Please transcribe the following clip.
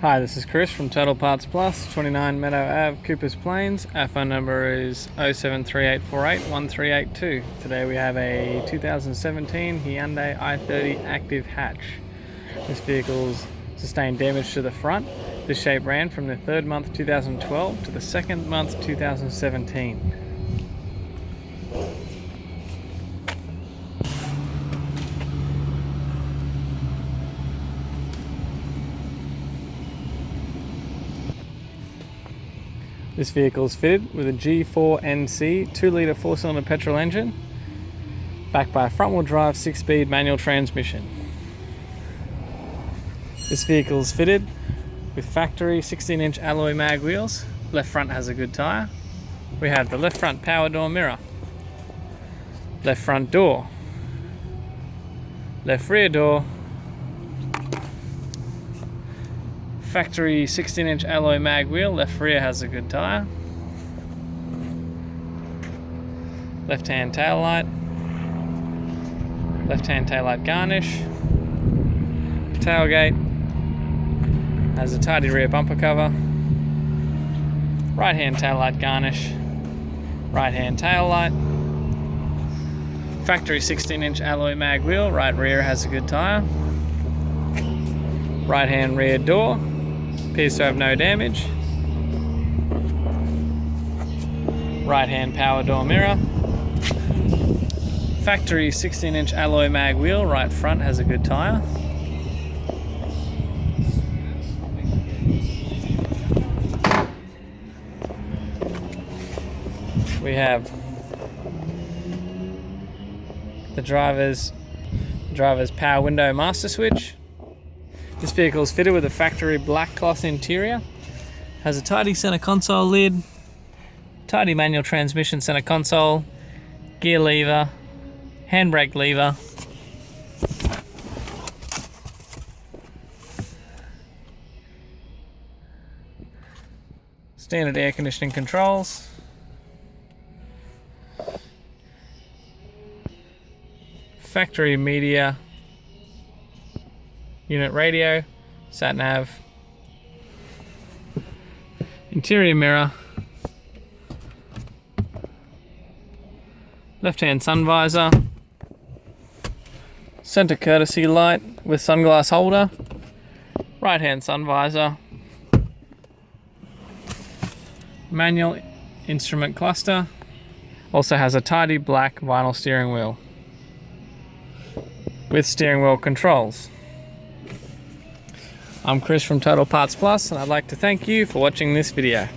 Hi, this is Chris from Total Parts Plus, 29 Meadow Ave, Coopers Plains. Our phone number is 0738481382. Today we have a 2017 Hyundai i30 active hatch. This vehicle's sustained damage to the front. This shape ran from the third month 2012 to the second month 2017. This vehicle is fitted with a G4NC 2-litre 4-cylinder petrol engine, backed by a front-wheel drive 6-speed manual transmission. This vehicle is fitted with factory 16-inch alloy mag wheels. Left front has a good tyre. We have the left front power door mirror, left front door, left rear door, factory 16-inch alloy mag wheel, left rear has a good tyre, left-hand taillight, left-hand taillight garnish, tailgate, has a tidy rear bumper cover, right-hand taillight garnish, right-hand taillight, factory 16-inch alloy mag wheel, right rear has a good tyre, right-hand rear door, appears to have no damage. Right-hand power door mirror. Factory 16-inch alloy mag wheel, right front has a good tyre. We have the driver's power window master switch. This vehicle is fitted with a factory black cloth interior, has a tidy center console lid, tidy manual transmission center console, gear lever, handbrake lever, standard air conditioning controls, factory media unit radio, sat nav, interior mirror, left-hand sun visor, center courtesy light with sunglass holder, right-hand sun visor, manual instrument cluster, also has a tidy black vinyl steering wheel with steering wheel controls. I'm Chris from Total Parts Plus, and I'd like to thank you for watching this video.